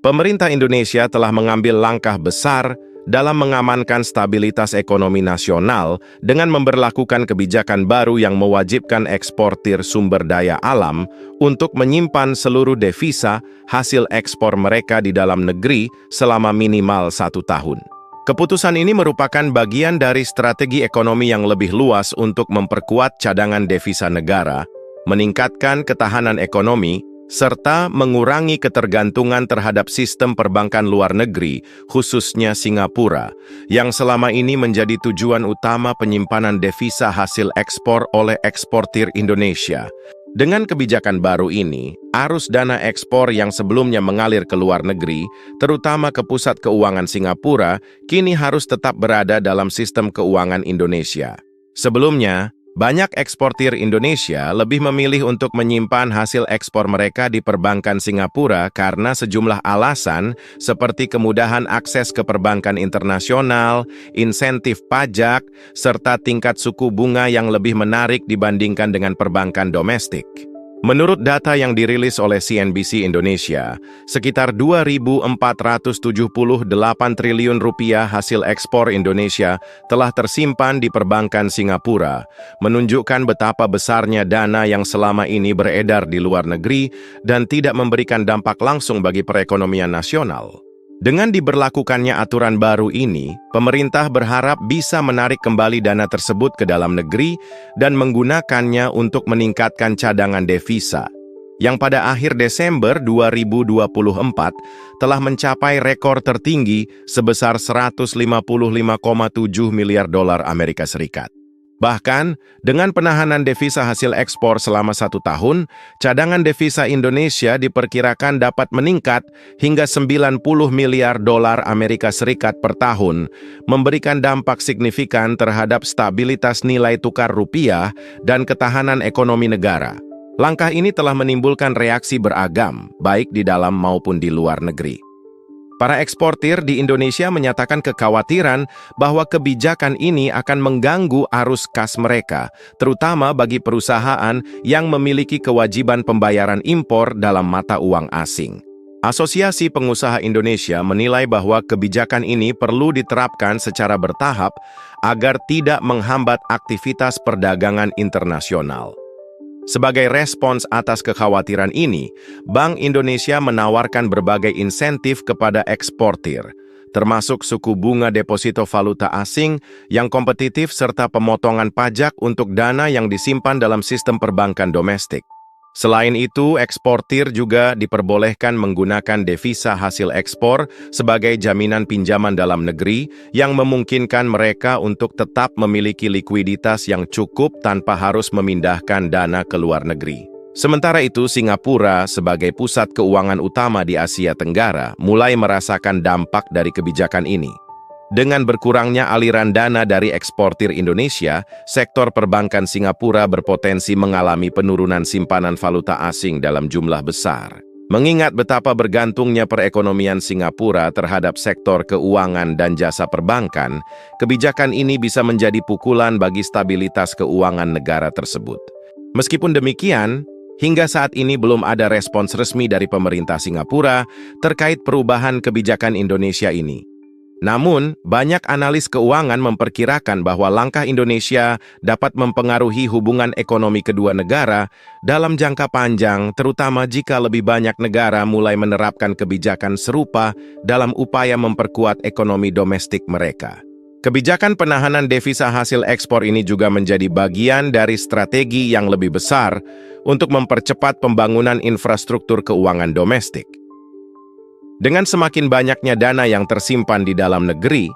Pemerintah Indonesia telah mengambil langkah besar dalam mengamankan stabilitas ekonomi nasional dengan memberlakukan kebijakan baru yang mewajibkan eksportir sumber daya alam untuk menyimpan seluruh devisa hasil ekspor mereka di dalam negeri selama minimal 1 tahun. Keputusan ini merupakan bagian dari strategi ekonomi yang lebih luas untuk memperkuat cadangan devisa negara, meningkatkan ketahanan ekonomi, serta mengurangi ketergantungan terhadap sistem perbankan luar negeri, khususnya Singapura, yang selama ini menjadi tujuan utama penyimpanan devisa hasil ekspor oleh eksportir Indonesia. Dengan kebijakan baru ini, arus dana ekspor yang sebelumnya mengalir ke luar negeri, terutama ke pusat keuangan Singapura, kini harus tetap berada dalam sistem keuangan Indonesia. Sebelumnya, banyak eksportir Indonesia lebih memilih untuk menyimpan hasil ekspor mereka di perbankan Singapura karena sejumlah alasan seperti kemudahan akses ke perbankan internasional, insentif pajak, serta tingkat suku bunga yang lebih menarik dibandingkan dengan perbankan domestik. Menurut data yang dirilis oleh CNBC Indonesia, sekitar 2.478 triliun rupiah hasil ekspor Indonesia telah tersimpan di perbankan Singapura, menunjukkan betapa besarnya dana yang selama ini beredar di luar negeri dan tidak memberikan dampak langsung bagi perekonomian nasional. Dengan diberlakukannya aturan baru ini, pemerintah berharap bisa menarik kembali dana tersebut ke dalam negeri dan menggunakannya untuk meningkatkan cadangan devisa, yang pada akhir Desember 2024 telah mencapai rekor tertinggi sebesar 155,7 miliar dolar Amerika Serikat. Bahkan, dengan penahanan devisa hasil ekspor selama 1 tahun, cadangan devisa Indonesia diperkirakan dapat meningkat hingga 90 miliar dolar Amerika Serikat per tahun, memberikan dampak signifikan terhadap stabilitas nilai tukar rupiah dan ketahanan ekonomi negara. Langkah ini telah menimbulkan reaksi beragam, baik di dalam maupun di luar negeri. Para eksportir di Indonesia menyatakan kekhawatiran bahwa kebijakan ini akan mengganggu arus kas mereka, terutama bagi perusahaan yang memiliki kewajiban pembayaran impor dalam mata uang asing. Asosiasi Pengusaha Indonesia menilai bahwa kebijakan ini perlu diterapkan secara bertahap agar tidak menghambat aktivitas perdagangan internasional. Sebagai respons atas kekhawatiran ini, Bank Indonesia menawarkan berbagai insentif kepada eksportir, termasuk suku bunga deposito valuta asing yang kompetitif serta pemotongan pajak untuk dana yang disimpan dalam sistem perbankan domestik. Selain itu, eksportir juga diperbolehkan menggunakan devisa hasil ekspor sebagai jaminan pinjaman dalam negeri yang memungkinkan mereka untuk tetap memiliki likuiditas yang cukup tanpa harus memindahkan dana ke luar negeri. Sementara itu, Singapura sebagai pusat keuangan utama di Asia Tenggara mulai merasakan dampak dari kebijakan ini. Dengan berkurangnya aliran dana dari eksportir Indonesia, sektor perbankan Singapura berpotensi mengalami penurunan simpanan valuta asing dalam jumlah besar. Mengingat betapa bergantungnya perekonomian Singapura terhadap sektor keuangan dan jasa perbankan, kebijakan ini bisa menjadi pukulan bagi stabilitas keuangan negara tersebut. Meskipun demikian, hingga saat ini belum ada respons resmi dari pemerintah Singapura terkait perubahan kebijakan Indonesia ini. Namun, banyak analis keuangan memperkirakan bahwa langkah Indonesia dapat mempengaruhi hubungan ekonomi kedua negara dalam jangka panjang, terutama jika lebih banyak negara mulai menerapkan kebijakan serupa dalam upaya memperkuat ekonomi domestik mereka. Kebijakan penahanan devisa hasil ekspor ini juga menjadi bagian dari strategi yang lebih besar untuk mempercepat pembangunan infrastruktur keuangan domestik. Dengan semakin banyaknya dana yang tersimpan di dalam negeri,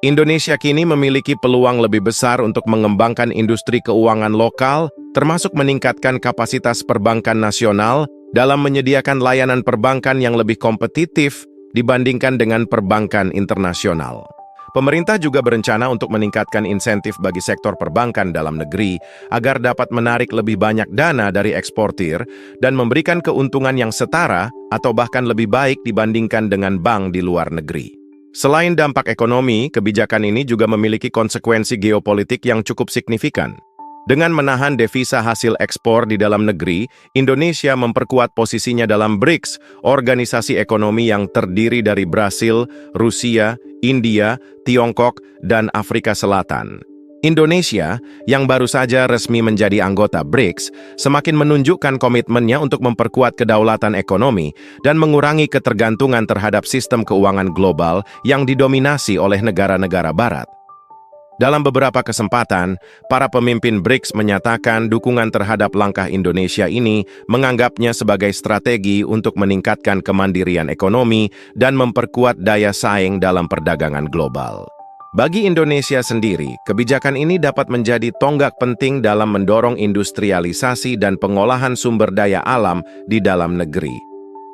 Indonesia kini memiliki peluang lebih besar untuk mengembangkan industri keuangan lokal, termasuk meningkatkan kapasitas perbankan nasional dalam menyediakan layanan perbankan yang lebih kompetitif dibandingkan dengan perbankan internasional. Pemerintah juga berencana untuk meningkatkan insentif bagi sektor perbankan dalam negeri agar dapat menarik lebih banyak dana dari eksportir dan memberikan keuntungan yang setara atau bahkan lebih baik dibandingkan dengan bank di luar negeri. Selain dampak ekonomi, kebijakan ini juga memiliki konsekuensi geopolitik yang cukup signifikan. Dengan menahan devisa hasil ekspor di dalam negeri, Indonesia memperkuat posisinya dalam BRICS, organisasi ekonomi yang terdiri dari Brasil, Rusia, India, Tiongkok, dan Afrika Selatan. Indonesia, yang baru saja resmi menjadi anggota BRICS, semakin menunjukkan komitmennya untuk memperkuat kedaulatan ekonomi dan mengurangi ketergantungan terhadap sistem keuangan global yang didominasi oleh negara-negara Barat. Dalam beberapa kesempatan, para pemimpin BRICS menyatakan dukungan terhadap langkah Indonesia ini menganggapnya sebagai strategi untuk meningkatkan kemandirian ekonomi dan memperkuat daya saing dalam perdagangan global. Bagi Indonesia sendiri, kebijakan ini dapat menjadi tonggak penting dalam mendorong industrialisasi dan pengolahan sumber daya alam di dalam negeri.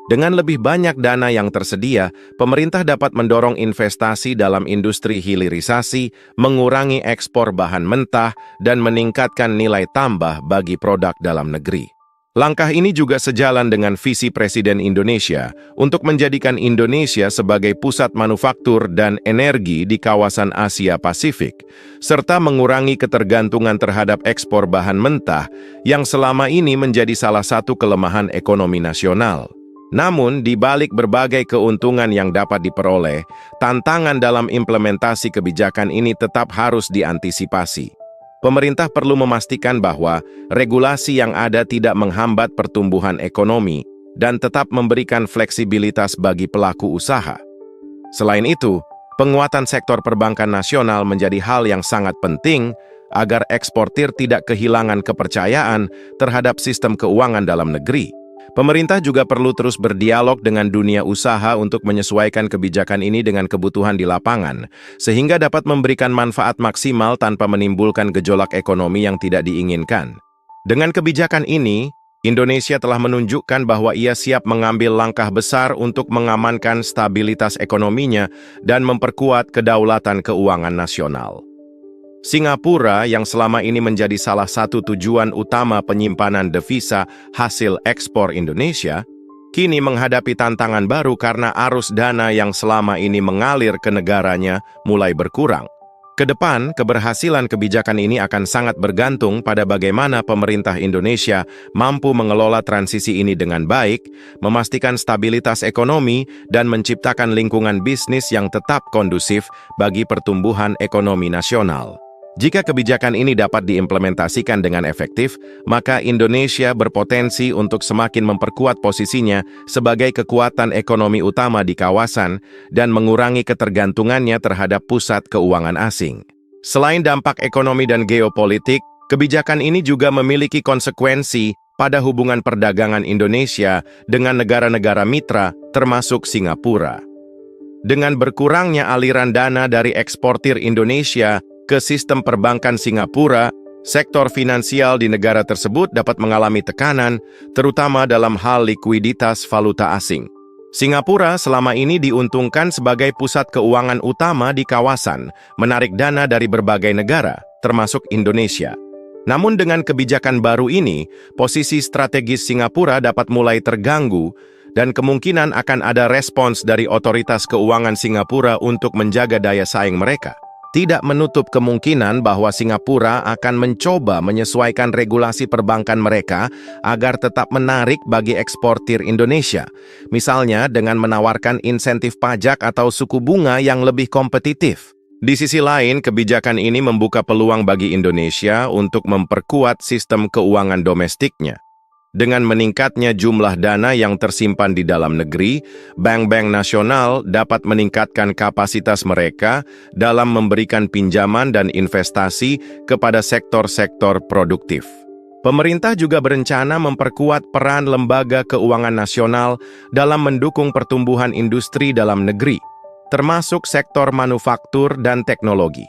Dengan lebih banyak dana yang tersedia, pemerintah dapat mendorong investasi dalam industri hilirisasi, mengurangi ekspor bahan mentah, dan meningkatkan nilai tambah bagi produk dalam negeri. Langkah ini juga sejalan dengan visi Presiden Indonesia untuk menjadikan Indonesia sebagai pusat manufaktur dan energi di kawasan Asia Pasifik, serta mengurangi ketergantungan terhadap ekspor bahan mentah yang selama ini menjadi salah satu kelemahan ekonomi nasional. Namun, di balik berbagai keuntungan yang dapat diperoleh, tantangan dalam implementasi kebijakan ini tetap harus diantisipasi. Pemerintah perlu memastikan bahwa regulasi yang ada tidak menghambat pertumbuhan ekonomi dan tetap memberikan fleksibilitas bagi pelaku usaha. Selain itu, penguatan sektor perbankan nasional menjadi hal yang sangat penting agar eksportir tidak kehilangan kepercayaan terhadap sistem keuangan dalam negeri. Pemerintah juga perlu terus berdialog dengan dunia usaha untuk menyesuaikan kebijakan ini dengan kebutuhan di lapangan, sehingga dapat memberikan manfaat maksimal tanpa menimbulkan gejolak ekonomi yang tidak diinginkan. Dengan kebijakan ini, Indonesia telah menunjukkan bahwa ia siap mengambil langkah besar untuk mengamankan stabilitas ekonominya dan memperkuat kedaulatan keuangan nasional. Singapura, yang selama ini menjadi salah satu tujuan utama penyimpanan devisa hasil ekspor Indonesia, kini menghadapi tantangan baru karena arus dana yang selama ini mengalir ke negaranya mulai berkurang. Kedepan, keberhasilan kebijakan ini akan sangat bergantung pada bagaimana pemerintah Indonesia mampu mengelola transisi ini dengan baik, memastikan stabilitas ekonomi, dan menciptakan lingkungan bisnis yang tetap kondusif bagi pertumbuhan ekonomi nasional. Jika kebijakan ini dapat diimplementasikan dengan efektif, maka Indonesia berpotensi untuk semakin memperkuat posisinya sebagai kekuatan ekonomi utama di kawasan dan mengurangi ketergantungannya terhadap pusat keuangan asing. Selain dampak ekonomi dan geopolitik, kebijakan ini juga memiliki konsekuensi pada hubungan perdagangan Indonesia dengan negara-negara mitra, termasuk Singapura. Dengan berkurangnya aliran dana dari eksportir Indonesia ke sistem perbankan Singapura, sektor finansial di negara tersebut dapat mengalami tekanan, terutama dalam hal likuiditas valuta asing. Singapura selama ini diuntungkan sebagai pusat keuangan utama di kawasan, menarik dana dari berbagai negara, termasuk Indonesia. Namun dengan kebijakan baru ini, posisi strategis Singapura dapat mulai terganggu, dan kemungkinan akan ada respons dari otoritas keuangan Singapura untuk menjaga daya saing mereka. Tidak menutup kemungkinan bahwa Singapura akan mencoba menyesuaikan regulasi perbankan mereka agar tetap menarik bagi eksportir Indonesia, misalnya dengan menawarkan insentif pajak atau suku bunga yang lebih kompetitif. Di sisi lain, kebijakan ini membuka peluang bagi Indonesia untuk memperkuat sistem keuangan domestiknya. Dengan meningkatnya jumlah dana yang tersimpan di dalam negeri, bank-bank nasional dapat meningkatkan kapasitas mereka dalam memberikan pinjaman dan investasi kepada sektor-sektor produktif. Pemerintah juga berencana memperkuat peran lembaga keuangan nasional dalam mendukung pertumbuhan industri dalam negeri, termasuk sektor manufaktur dan teknologi.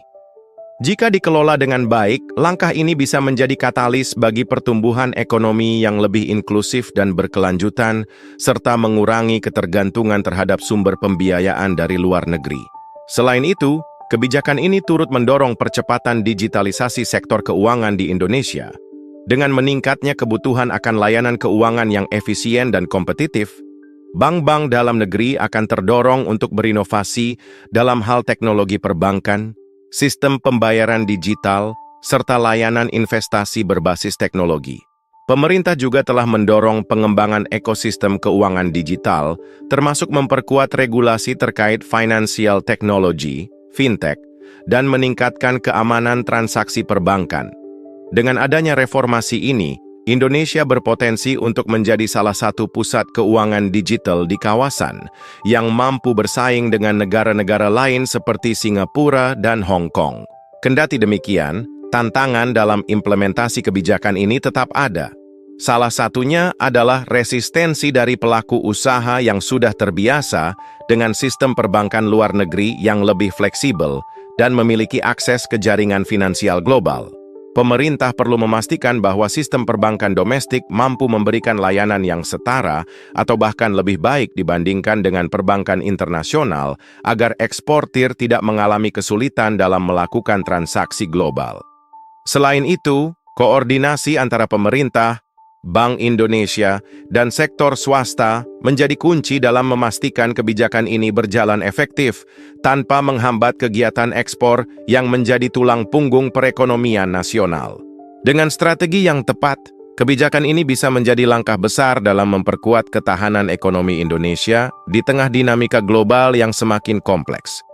Jika dikelola dengan baik, langkah ini bisa menjadi katalis bagi pertumbuhan ekonomi yang lebih inklusif dan berkelanjutan, serta mengurangi ketergantungan terhadap sumber pembiayaan dari luar negeri. Selain itu, kebijakan ini turut mendorong percepatan digitalisasi sektor keuangan di Indonesia. Dengan meningkatnya kebutuhan akan layanan keuangan yang efisien dan kompetitif, bank-bank dalam negeri akan terdorong untuk berinovasi dalam hal teknologi perbankan, sistem pembayaran digital, serta layanan investasi berbasis teknologi. Pemerintah juga telah mendorong pengembangan ekosistem keuangan digital, termasuk memperkuat regulasi terkait financial technology, fintech, dan meningkatkan keamanan transaksi perbankan. Dengan adanya reformasi ini, Indonesia berpotensi untuk menjadi salah satu pusat keuangan digital di kawasan yang mampu bersaing dengan negara-negara lain seperti Singapura dan Hong Kong. Kendati demikian, tantangan dalam implementasi kebijakan ini tetap ada. Salah satunya adalah resistensi dari pelaku usaha yang sudah terbiasa dengan sistem perbankan luar negeri yang lebih fleksibel dan memiliki akses ke jaringan finansial global. Pemerintah perlu memastikan bahwa sistem perbankan domestik mampu memberikan layanan yang setara atau bahkan lebih baik dibandingkan dengan perbankan internasional agar eksportir tidak mengalami kesulitan dalam melakukan transaksi global. Selain itu, koordinasi antara pemerintah, Bank Indonesia, dan sektor swasta menjadi kunci dalam memastikan kebijakan ini berjalan efektif tanpa menghambat kegiatan ekspor yang menjadi tulang punggung perekonomian nasional. Dengan strategi yang tepat, kebijakan ini bisa menjadi langkah besar dalam memperkuat ketahanan ekonomi Indonesia di tengah dinamika global yang semakin kompleks.